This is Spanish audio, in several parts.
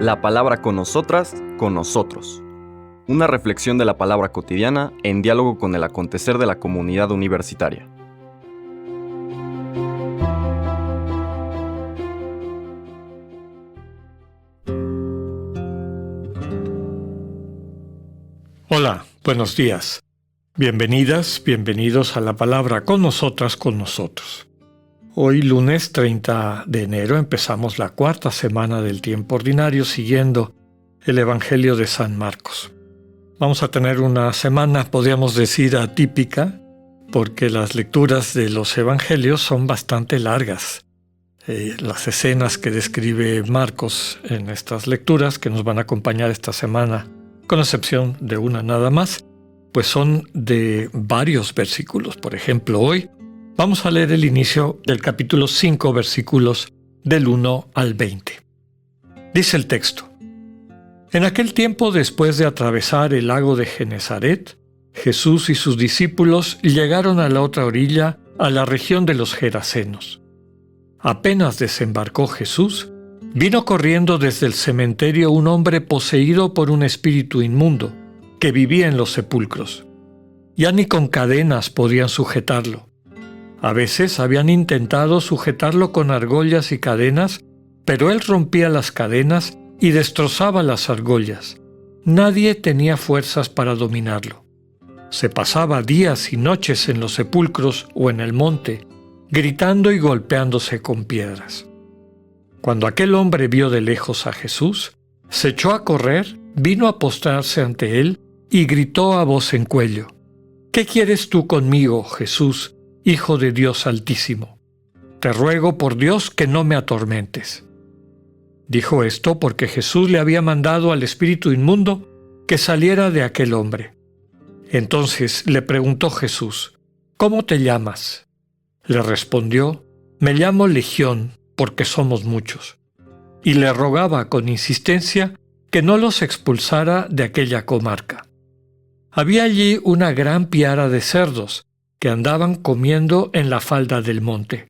La palabra con nosotras, con nosotros. Una reflexión de la palabra cotidiana en diálogo con el acontecer de la comunidad universitaria. Hola, buenos días. Bienvenidas, bienvenidos a la palabra con nosotras, con nosotros. Hoy, lunes 30 de enero, empezamos la cuarta semana del tiempo ordinario siguiendo el Evangelio de San Marcos. Vamos a tener una semana, podríamos decir, atípica, porque las lecturas de los Evangelios son bastante largas. Las escenas que describe Marcos en estas lecturas, que nos van a acompañar esta semana, con excepción de una nada más, pues son de varios versículos. Por ejemplo, hoy vamos a leer el inicio del capítulo 5, versículos del 1 al 20. Dice el texto: En aquel tiempo, después de atravesar el lago de Genesaret, Jesús y sus discípulos llegaron a la otra orilla, a la región de los Gerasenos. Apenas desembarcó Jesús, vino corriendo desde el cementerio un hombre poseído por un espíritu inmundo, que vivía en los sepulcros. Ya ni con cadenas podían sujetarlo. A veces habían intentado sujetarlo con argollas y cadenas, pero él rompía las cadenas y destrozaba las argollas. Nadie tenía fuerzas para dominarlo. Se pasaba días y noches en los sepulcros o en el monte, gritando y golpeándose con piedras. Cuando aquel hombre vio de lejos a Jesús, se echó a correr, vino a postrarse ante él y gritó a voz en cuello: ¿Qué quieres tú conmigo, Jesús, Hijo de Dios Altísimo? Te ruego por Dios que no me atormentes. Dijo esto porque Jesús le había mandado al espíritu inmundo que saliera de aquel hombre. Entonces le preguntó Jesús: ¿Cómo te llamas? Le respondió: Me llamo Legión, porque somos muchos. Y le rogaba con insistencia que no los expulsara de aquella comarca. Había allí una gran piara de cerdos que andaban comiendo en la falda del monte.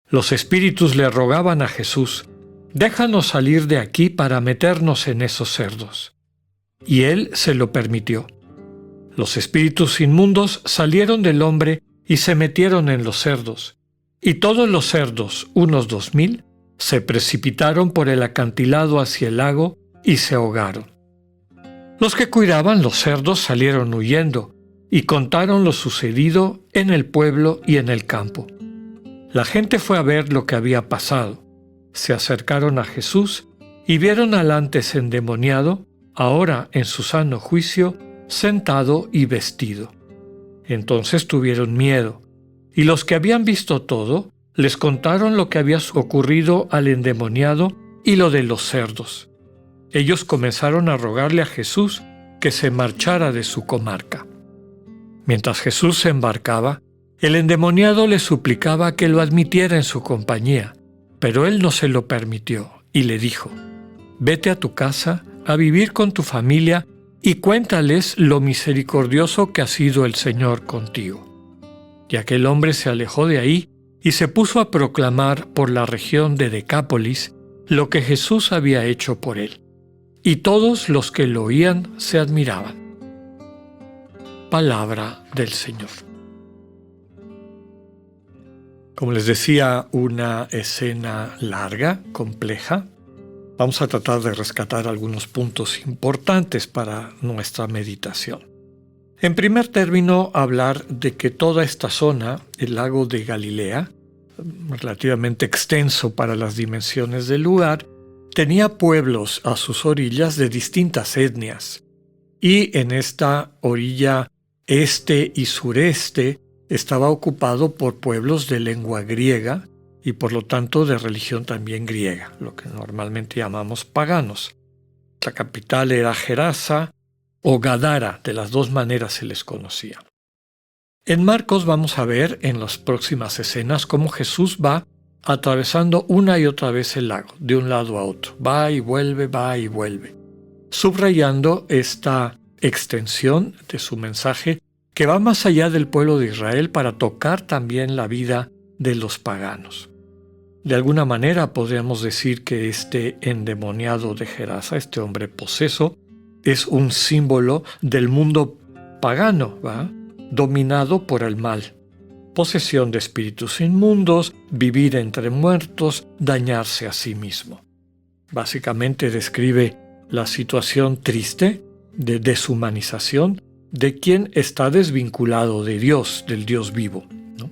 Los espíritus le rogaban a Jesús: Déjanos salir de aquí para meternos en esos cerdos. Y él se lo permitió. Los espíritus inmundos salieron del hombre y se metieron en los cerdos, y todos los cerdos, unos 2000, se precipitaron por el acantilado hacia el lago y se ahogaron. Los que cuidaban los cerdos salieron huyendo y contaron lo sucedido en el pueblo y en el campo. La gente fue a ver lo que había pasado. Se acercaron a Jesús y vieron al antes endemoniado, ahora en su sano juicio, sentado y vestido. Entonces tuvieron miedo, y los que habían visto todo les contaron lo que había ocurrido al endemoniado y lo de los cerdos. Ellos comenzaron a rogarle a Jesús que se marchara de su comarca. Mientras Jesús se embarcaba, el endemoniado le suplicaba que lo admitiera en su compañía, pero él no se lo permitió y le dijo: Vete a tu casa, a vivir con tu familia y cuéntales lo misericordioso que ha sido el Señor contigo. Y aquel hombre se alejó de ahí y se puso a proclamar por la región de Decápolis lo que Jesús había hecho por él. Y todos los que lo oían se admiraban. Palabra del Señor. Como les decía, una escena larga, compleja. Vamos a tratar de rescatar algunos puntos importantes para nuestra meditación. En primer término, hablar de que toda esta zona, el lago de Galilea, relativamente extenso para las dimensiones del lugar, tenía pueblos a sus orillas de distintas etnias. Y en esta orilla este y sureste estaba ocupado por pueblos de lengua griega y por lo tanto de religión también griega, lo que normalmente llamamos paganos. La capital era Gerasa o Gadara, de las dos maneras se les conocía. En Marcos vamos a ver en las próximas escenas cómo Jesús va atravesando una y otra vez el lago, de un lado a otro. Va y vuelve, subrayando esta extensión de su mensaje que va más allá del pueblo de Israel para tocar también la vida de los paganos. De alguna manera podríamos decir que este endemoniado de Gerasa, este hombre poseso, es un símbolo del mundo pagano, ¿va? Dominado por el mal. Posesión de espíritus inmundos, vivir entre muertos, dañarse a sí mismo. Básicamente describe la situación triste de deshumanización de quien está desvinculado de Dios, del Dios vivo, ¿no?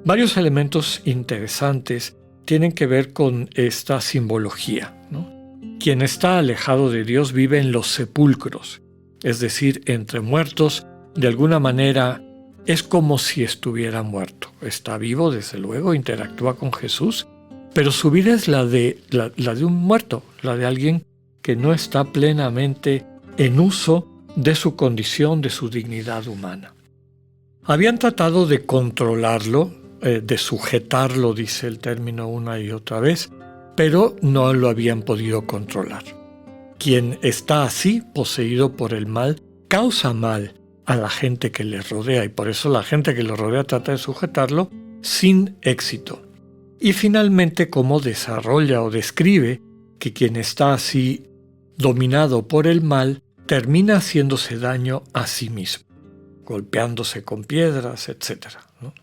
Varios elementos interesantes tienen que ver con esta simbología, ¿no? Quien está alejado de Dios vive en los sepulcros, es decir, entre muertos. De alguna manera es como si estuviera muerto. Está vivo, desde luego, interactúa con Jesús, pero su vida es la de un muerto, la de alguien que no está plenamente en uso de su condición, de su dignidad humana. Habían tratado de controlarlo, de sujetarlo, dice el término una y otra vez, pero no lo habían podido controlar. Quien está así, poseído por el mal, causa mal a la gente que le rodea, y por eso la gente que le rodea trata de sujetarlo sin éxito. Y finalmente, cómo desarrolla o describe que quien está así dominado por el mal termina haciéndose daño a sí mismo, golpeándose con piedras, etc., ¿no?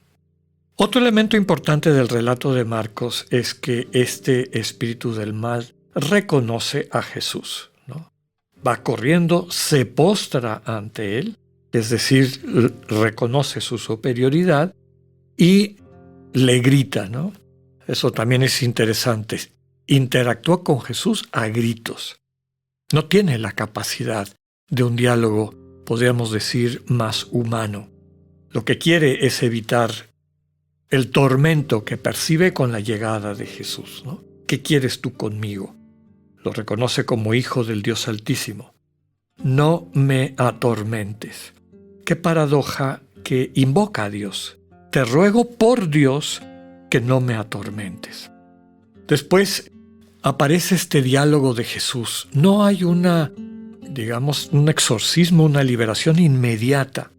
Otro elemento importante del relato de Marcos es que este espíritu del mal reconoce a Jesús, ¿no? Va corriendo, se postra ante él, es decir, reconoce su superioridad y le grita, ¿no? Eso también es interesante. Interactúa con Jesús a gritos. No tiene la capacidad de un diálogo, podríamos decir, más humano. Lo que quiere es evitar el tormento que percibe con la llegada de Jesús, ¿no? ¿Qué quieres tú conmigo? Lo reconoce como hijo del Dios Altísimo. No me atormentes. Qué paradoja que invoca a Dios. Te ruego por Dios que no me atormentes. Después aparece este diálogo de Jesús. No hay un exorcismo, una liberación inmediata.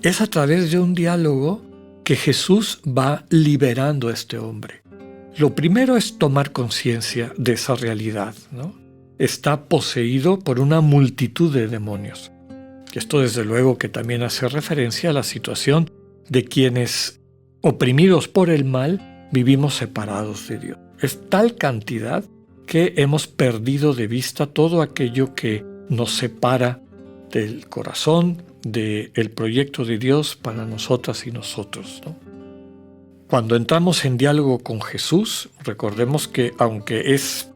Es a través de un diálogo que Jesús va liberando a este hombre. Lo primero es tomar conciencia de esa realidad, ¿no? Está poseído por una multitud de demonios. Esto desde luego que también hace referencia a la situación de quienes, oprimidos por el mal, vivimos separados de Dios. Es tal cantidad que hemos perdido de vista todo aquello que nos separa del corazón, del proyecto de Dios para nosotras y nosotros, ¿no? Cuando entramos en diálogo con Jesús, recordemos que aunque es,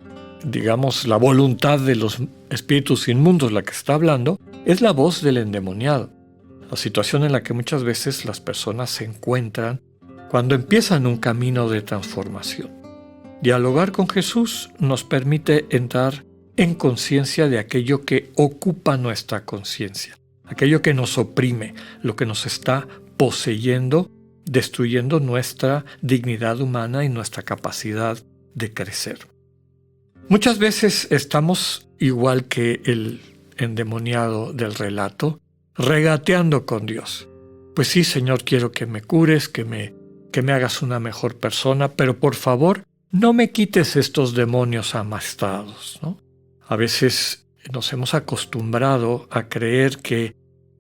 la voluntad de los espíritus inmundos la que está hablando, es la voz del endemoniado. La situación en la que muchas veces las personas se encuentran cuando empiezan un camino de transformación. Dialogar con Jesús nos permite entrar en conciencia de aquello que ocupa nuestra conciencia, aquello que nos oprime, lo que nos está poseyendo, destruyendo nuestra dignidad humana y nuestra capacidad de crecer. Muchas veces estamos, igual que el endemoniado del relato, regateando con Dios. Pues sí, Señor, quiero que me cures, que me hagas una mejor persona, pero por favor, no me quites estos demonios amastrados, ¿no? A veces nos hemos acostumbrado a creer que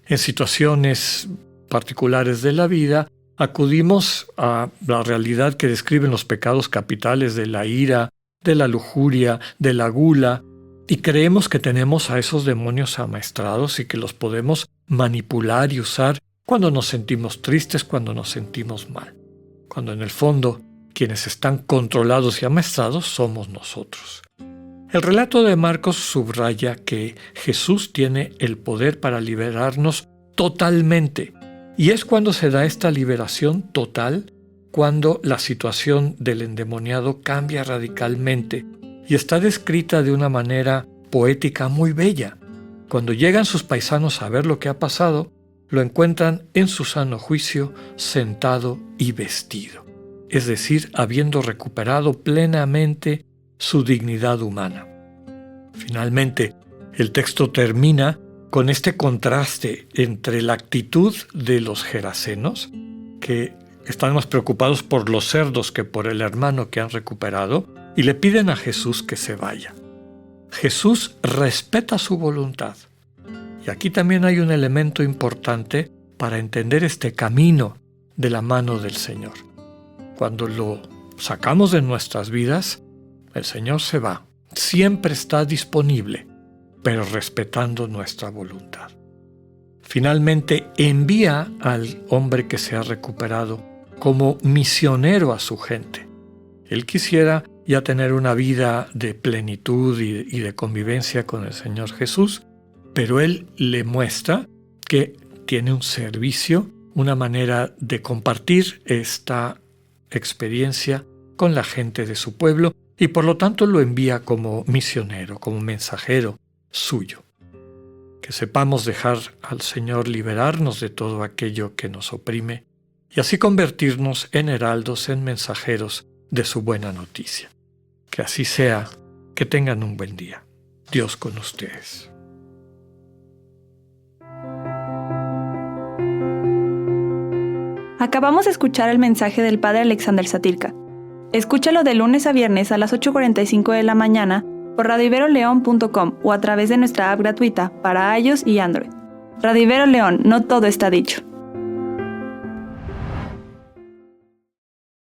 en situaciones particulares de la vida acudimos a la realidad que describen los pecados capitales de la ira, de la lujuria, de la gula, y creemos que tenemos a esos demonios amaestrados y que los podemos manipular y usar cuando nos sentimos tristes, cuando nos sentimos mal. Cuando en el fondo quienes están controlados y amaestrados somos nosotros. El relato de Marcos subraya que Jesús tiene el poder para liberarnos totalmente. Y es cuando se da esta liberación total, cuando la situación del endemoniado cambia radicalmente y está descrita de una manera poética muy bella. Cuando llegan sus paisanos a ver lo que ha pasado, lo encuentran en su sano juicio, sentado y vestido, es decir, habiendo recuperado plenamente su dignidad humana. Finalmente, el texto termina con este contraste entre la actitud de los gerasenos, que están más preocupados por los cerdos que por el hermano que han recuperado y le piden a Jesús que se vaya. Jesús respeta su voluntad. Y aquí también hay un elemento importante para entender este camino de la mano del Señor. Cuando lo sacamos de nuestras vidas, el Señor se va. Siempre está disponible, pero respetando nuestra voluntad. Finalmente, envía al hombre que se ha recuperado como misionero a su gente. Él quisiera ya tener una vida de plenitud y de convivencia con el Señor Jesús, pero Él le muestra que tiene un servicio, una manera de compartir esta experiencia con la gente de su pueblo y por lo tanto lo envía como misionero, como mensajero suyo. Que sepamos dejar al Señor liberarnos de todo aquello que nos oprime y así convertirnos en heraldos, en mensajeros de su buena noticia. Que así sea, que tengan un buen día. Dios con ustedes. Acabamos de escuchar el mensaje del Padre Alexander Satirka. Escúchalo de lunes a viernes a las 8:45 de la mañana por radioiveroleón.com o a través de nuestra app gratuita para iOS y Android. Radio Ibero León, no todo está dicho.